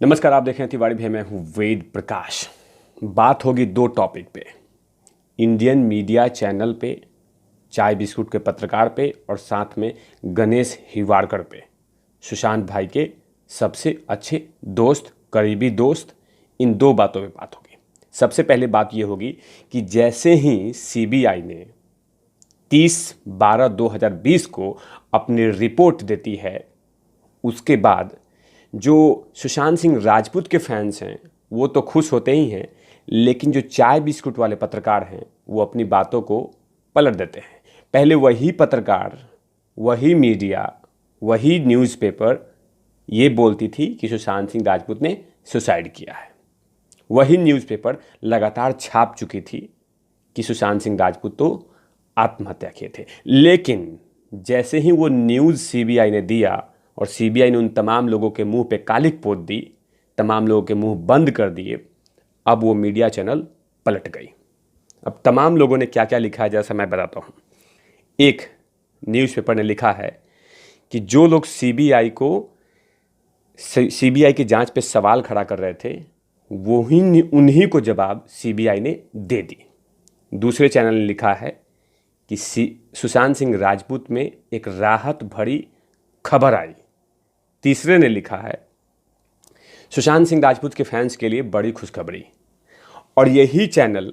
नमस्कार, आप देख रहे हैं तिवारी भाई। मैं हूं वेद प्रकाश। बात होगी दो टॉपिक पे, इंडियन मीडिया चैनल पे, चाय बिस्कुट के पत्रकार पे, और साथ में गणेश हिवाड़कर पे, सुशांत भाई के सबसे अच्छे दोस्त, करीबी दोस्त। इन दो बातों पे बात होगी। सबसे पहले बात ये होगी कि जैसे ही सीबीआई ने 30/12/2020 को अपनी रिपोर्ट देती है, उसके बाद जो सुशांत सिंह राजपूत के फैंस हैं वो तो खुश होते ही हैं, लेकिन जो चाय बिस्कुट वाले पत्रकार हैं वो अपनी बातों को पलट देते हैं। पहले वही पत्रकार, वही मीडिया, वही न्यूज़पेपर ये बोलती थी कि सुशांत सिंह राजपूत ने सुसाइड किया है। वही न्यूज़पेपर लगातार छाप चुकी थी कि सुशांत सिंह राजपूत तो आत्महत्या किए थे। लेकिन जैसे ही वो न्यूज़ सीबीआई ने दिया और सीबीआई ने उन तमाम लोगों के मुंह पे कालिक पोत दी, तमाम लोगों के मुंह बंद कर दिए, अब वो मीडिया चैनल पलट गई। अब तमाम लोगों ने क्या क्या लिखा है जैसा मैं बताता हूँ। एक न्यूज़पेपर ने लिखा है कि जो लोग सीबीआई की जांच पे सवाल खड़ा कर रहे थे उन्हीं को जवाब सीबीआई ने दे दी। दूसरे चैनल ने लिखा है कि सुशांत सिंह राजपूत में एक राहत भरी खबर आई। तीसरे ने लिखा है सुशांत सिंह राजपूत के फैंस के लिए बड़ी खुशखबरी। और यही चैनल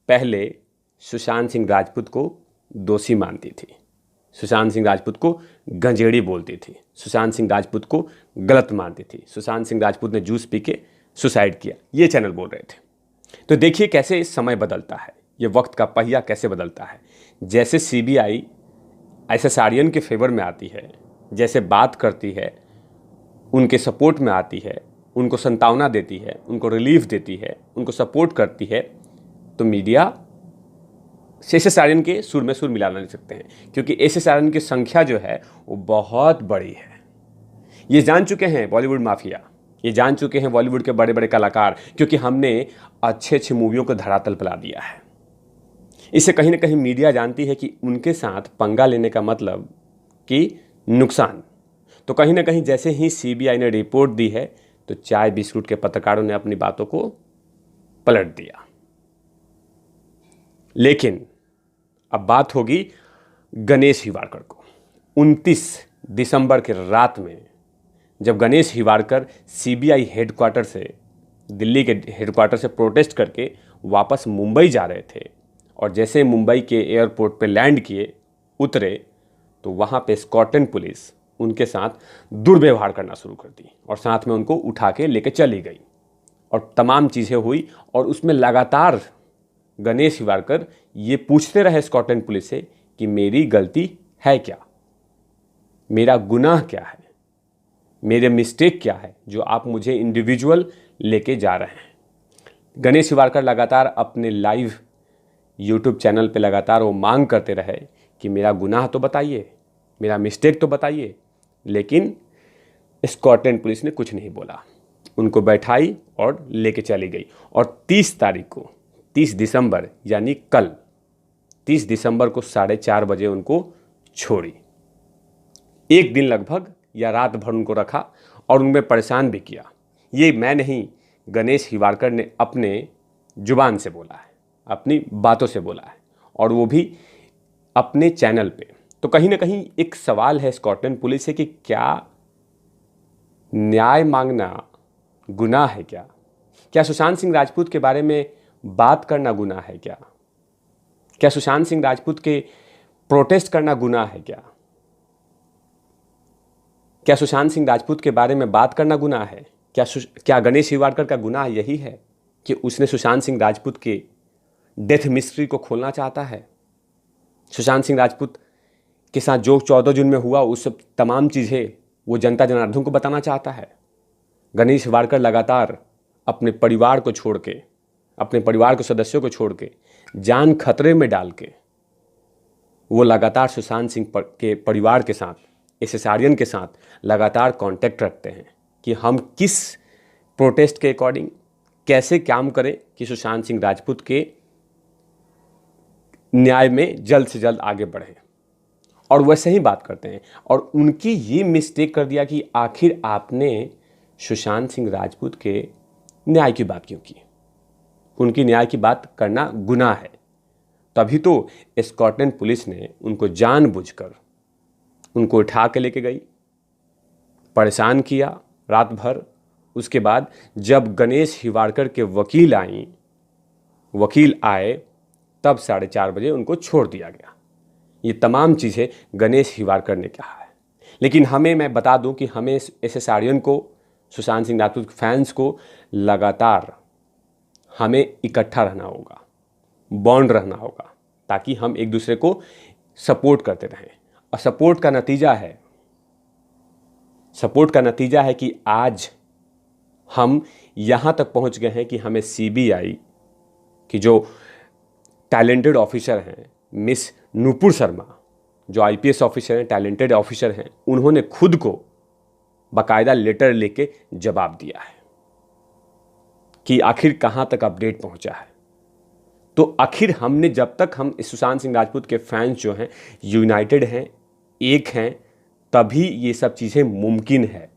पहले सुशांत सिंह राजपूत को दोषी मानती थी, सुशांत सिंह राजपूत को गंजेड़ी बोलती थी, सुशांत सिंह राजपूत को गलत मानती थी, सुशांत सिंह राजपूत ने जूस पी के सुसाइड किया, ये चैनल बोल रहे थे। तो देखिए कैसे समय बदलता है, ये वक्त का पहिया कैसे बदलता है। जैसे सीबीआई एसएसआरियन के फेवर में आती है, जैसे बात करती है, उनके सपोर्ट में आती है, उनको संतावना देती है, उनको रिलीफ देती है, उनको सपोर्ट करती है, तो मीडिया एसएसआरियन के सुर में सुर मिला नहीं सकते हैं, क्योंकि एसएसआरियन की संख्या जो है वो बहुत बड़ी है। ये जान चुके हैं बॉलीवुड माफिया, ये जान चुके हैं बॉलीवुड के बड़े बड़े कलाकार, क्योंकि हमने अच्छे अच्छे मूवियों को धरातल पर ला दिया है। इससे कहीं ना कहीं मीडिया जानती है कि उनके साथ पंगा लेने का मतलब कि नुकसान। तो कहीं ना कहीं जैसे ही सीबीआई ने रिपोर्ट दी है तो चाय बिस्कुट के पत्रकारों ने अपनी बातों को पलट दिया। लेकिन अब बात होगी गणेश हिवाड़कर को। 29 दिसंबर के रात में जब गणेश हिवाड़कर सीबीआई हेडक्वार्टर से, दिल्ली के हेडक्वार्टर से प्रोटेस्ट करके वापस मुंबई जा रहे थे, और जैसे मुंबई के एयरपोर्ट पे लैंड किए, उतरे, तो वहाँ पे स्कॉटलैंड पुलिस उनके साथ दुर्व्यवहार करना शुरू कर दी और साथ में उनको उठा के लेके चली गई और तमाम चीज़ें हुई। और उसमें लगातार गणेश हिवाड़कर ये पूछते रहे स्कॉटलैंड पुलिस से कि मेरी गलती है क्या, मेरा गुनाह क्या है, मेरे मिस्टेक क्या है जो आप मुझे इंडिविजुअल लेके जा रहे हैं। गणेश हिवाड़कर लगातार अपने लाइव यूट्यूब चैनल पे लगातार वो मांग करते रहे कि मेरा गुनाह तो बताइए, मेरा मिस्टेक तो बताइए। लेकिन स्कॉटलैंड पुलिस ने कुछ नहीं बोला, उनको बैठाई और लेके चली गई। और 30 तारीख को, 30 दिसंबर यानी कल 30 दिसंबर को 4:30 बजे उनको छोड़ी। एक दिन लगभग या रात भर उनको रखा और उनमें परेशान भी किया। ये मैं नहीं, गणेश हिवाड़कर ने अपने जुबान से बोला है, अपनी बातों से बोला है, और वो भी अपने चैनल पे। तो कहीं ना कहीं एक सवाल है स्कॉटलैंड पुलिस से कि क्या न्याय मांगना गुनाह है क्या? क्या सुशांत सिंह राजपूत के बारे में बात करना गुनाह है क्या? क्या सुशांत सिंह राजपूत के प्रोटेस्ट करना गुनाह है क्या? क्या सुशांत सिंह राजपूत के बारे में बात करना गुनाह है क्या गणेश हिवाड़कर का गुनाह यही है कि उसने सुशांत सिंह राजपूत के डेथ मिस्ट्री को खोलना चाहता है? सुशांत सिंह राजपूत के साथ जो 14 जून में हुआ उस सब तमाम चीज़ें वो जनता जनार्दन को बताना चाहता है? गणेश हिवाड़कर लगातार अपने परिवार को छोड़ के, अपने परिवार के सदस्यों को छोड़ के, जान खतरे में डाल के वो लगातार सुशांत सिंह के परिवार के साथ, एसएसआरियन के साथ लगातार कांटेक्ट रखते हैं कि हम किस प्रोटेस्ट के अकॉर्डिंग कैसे काम करें कि सुशांत सिंह राजपूत के न्याय में जल्द से जल्द आगे बढ़ें। और वैसे ही बात करते हैं। और उनकी ये मिस्टेक कर दिया कि आखिर आपने सुशांत सिंह राजपूत के न्याय की बात क्यों की? उनकी न्याय की बात करना गुनाह है। तभी तो स्कॉटलैंड पुलिस ने उनको जानबूझकर उनको उठा के लेके गई, परेशान किया रात भर। उसके बाद जब गणेश हिवाड़कर के वकील आए तब 4:30 बजे उनको छोड़ दिया गया। ये तमाम चीज़ें गणेश हिवाड़कर ने कहा है। लेकिन मैं बता दूं कि हमें एसएसआरियन को, सुशांत सिंह राजपूत फैंस को लगातार हमें इकट्ठा रहना होगा, बॉन्ड रहना होगा, ताकि हम एक दूसरे को सपोर्ट करते रहें। और सपोर्ट का नतीजा है कि आज हम यहाँ तक पहुँच गए हैं कि हमें सीबीआई की जो टैलेंटेड ऑफिसर हैं, मिस नूपुर शर्मा, जो आईपीएस ऑफिसर हैं, टैलेंटेड ऑफिसर हैं, उन्होंने खुद को बाकायदा लेटर लेके जवाब दिया है कि आखिर कहाँ तक अपडेट पहुँचा है। तो आखिर हमने, जब तक हम सुशांत सिंह राजपूत के फैंस जो हैं यूनाइटेड हैं, एक हैं, तभी ये सब चीज़ें मुमकिन है।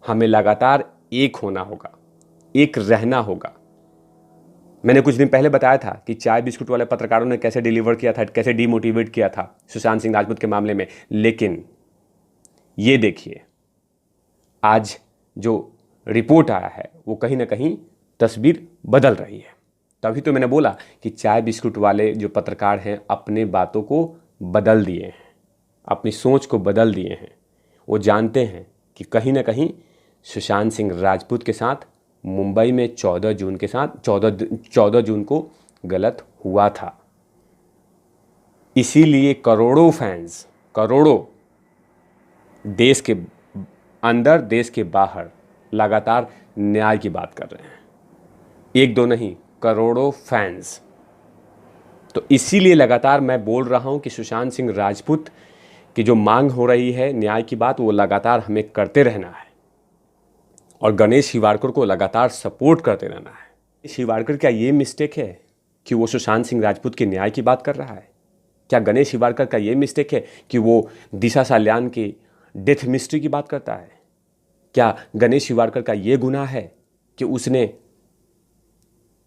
हमें लगातार एक होना होगा, एक रहना होगा। मैंने कुछ दिन पहले बताया था कि चाय बिस्कुट वाले पत्रकारों ने कैसे डिलीवर किया था, कैसे डीमोटिवेट किया था सुशांत सिंह राजपूत के मामले में। लेकिन ये देखिए, आज जो रिपोर्ट आया है वो कहीं ना कहीं तस्वीर बदल रही है। तभी तो मैंने बोला कि चाय बिस्कुट वाले जो पत्रकार हैं अपने बातों को बदल दिए हैं, अपनी सोच को बदल दिए हैं। वो जानते हैं कि कहीं ना कहीं सुशांत सिंह राजपूत के साथ मुंबई में 14 जून को गलत हुआ था। इसीलिए करोड़ों फैंस, करोड़ों, देश के अंदर देश के बाहर लगातार न्याय की बात कर रहे हैं। एक दो नहीं, करोड़ों फैंस। तो इसीलिए लगातार मैं बोल रहा हूं कि सुशांत सिंह राजपूत की जो मांग हो रही है न्याय की बात, वो लगातार हमें करते रहना है और गणेश हिवाड़कर को लगातार सपोर्ट करते रहना है। गणेश हिवाड़कर क्या ये मिस्टेक है कि वो सुशांत सिंह राजपूत के न्याय की बात कर रहा है? क्या गणेश हिवाड़कर का ये मिस्टेक है कि वो दिशा साल्यान की डेथ मिस्ट्री की बात करता है? क्या गणेश हिवाड़कर का ये गुनाह है कि उसने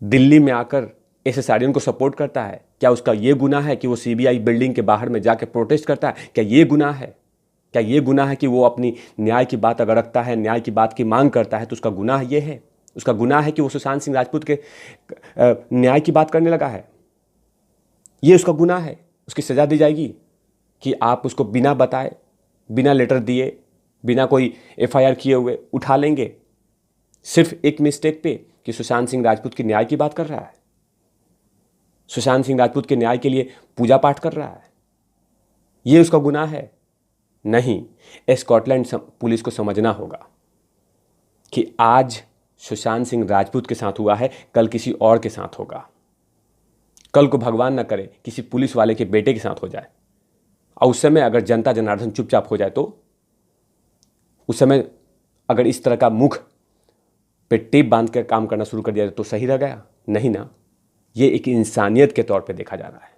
दिल्ली में आकर एसएसआरियन को सपोर्ट करता है? क्या उसका ये गुनाह है कि वो सीबीआई बिल्डिंग के बाहर में जाके प्रोटेस्ट करता है? क्या ये गुनाह है? क्या ये गुनाह है कि वो अपनी न्याय की बात अगर रखता है, न्याय की बात की मांग करता है, तो उसका गुनाह ये है? उसका गुनाह है कि वो सुशांत सिंह राजपूत के न्याय की बात करने लगा है? ये उसका गुनाह है? उसकी सज़ा दी जाएगी कि आप उसको बिना बताए, बिना लेटर दिए, बिना कोई एफआईआर किए हुए उठा लेंगे सिर्फ एक मिस्टेक पे कि सुशांत सिंह राजपूत की न्याय की बात कर रहा है, सुशांत सिंह राजपूत के न्याय के लिए पूजा पाठ कर रहा है? ये उसका गुनाह है? नहीं। स्कॉटलैंड पुलिस को समझना होगा कि आज सुशांत सिंह राजपूत के साथ हुआ है, कल किसी और के साथ होगा। कल को भगवान ना करे किसी पुलिस वाले के बेटे के साथ हो जाए, और उस समय अगर जनता जनार्दन चुपचाप हो जाए, तो उस समय अगर इस तरह का मुख पे टेप बांध कर काम करना शुरू कर दिया तो सही रह गया? नहीं ना। ये एक इंसानियत के तौर पे देखा जा रहा है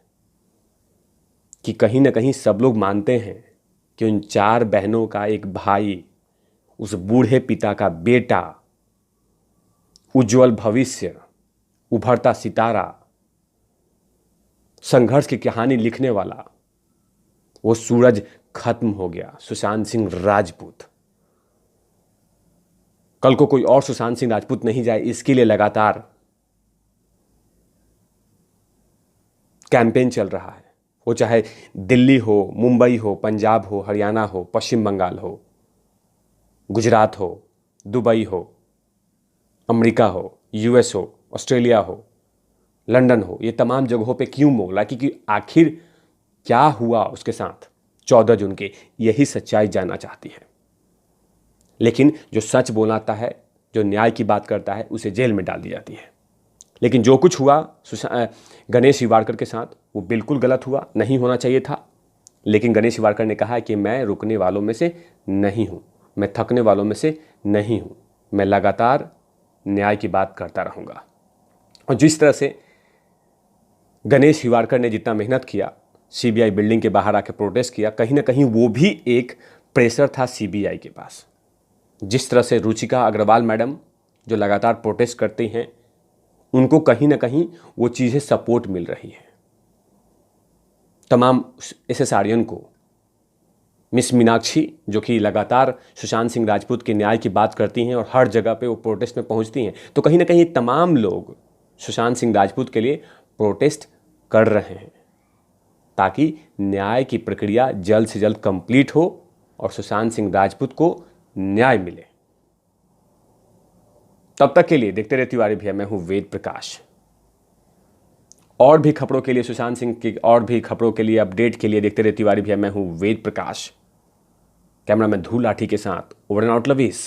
कि कहीं ना कहीं सब लोग मानते हैं कि उन 4 बहनों का एक भाई, उस बूढ़े पिता का बेटा, उज्जवल भविष्य, उभरता सितारा, संघर्ष की कहानी लिखने वाला, वो सूरज खत्म हो गया। सुशांत सिंह राजपूत, कल को कोई और सुशांत सिंह राजपूत नहीं जाए, इसके लिए लगातार कैंपेन चल रहा है। वो चाहे दिल्ली हो, मुंबई हो, पंजाब हो, हरियाणा हो, पश्चिम बंगाल हो, गुजरात हो, दुबई हो, अमेरिका हो, यूएस हो, ऑस्ट्रेलिया हो, लंदन हो, ये तमाम जगहों पे क्यों बोला? क्योंकि आखिर क्या हुआ उसके साथ 14 जून के, यही सच्चाई जानना चाहती है। लेकिन जो सच बोलाता है, जो न्याय की बात करता है, उसे जेल में डाल दी जाती है। लेकिन जो कुछ हुआ गणेश हिवाड़कर के साथ, वो बिल्कुल गलत हुआ, नहीं होना चाहिए था। लेकिन गणेश हिवाड़कर ने कहा है कि मैं रुकने वालों में से नहीं हूँ, मैं थकने वालों में से नहीं हूँ, मैं लगातार न्याय की बात करता रहूँगा। और जिस तरह से गणेश हिवाड़कर ने जितना मेहनत किया, सीबीआई बिल्डिंग के बाहर आके प्रोटेस्ट किया, कहीं ना कहीं वो भी एक प्रेशर था सीबीआई के पास जिस तरह से रुचिका अग्रवाल मैडम जो लगातार प्रोटेस्ट करती हैं, उनको कहीं ना कहीं वो चीज़ें सपोर्ट मिल रही है। तमाम एसएसआरियन को, मिस मीनाक्षी जो कि लगातार सुशांत सिंह राजपूत के न्याय की बात करती हैं और हर जगह पे वो प्रोटेस्ट में पहुंचती हैं, तो कहीं ना कहीं तमाम लोग सुशांत सिंह राजपूत के लिए प्रोटेस्ट कर रहे हैं ताकि न्याय की प्रक्रिया जल्द से जल्द कंप्लीट हो और सुशांत सिंह राजपूत को न्याय मिले। तब तक के लिए देखते रहे तिवारी भैया, मैं हूं वेद प्रकाश। और भी खबरों के लिए, सुशांत सिंह की और भी खबरों के लिए, अपडेट के लिए देखते रहे तिवारी भैया, मैं हूं वेद प्रकाश। कैमरा मैन धूल लाठी के साथ ओवर एंड आउट लवीज।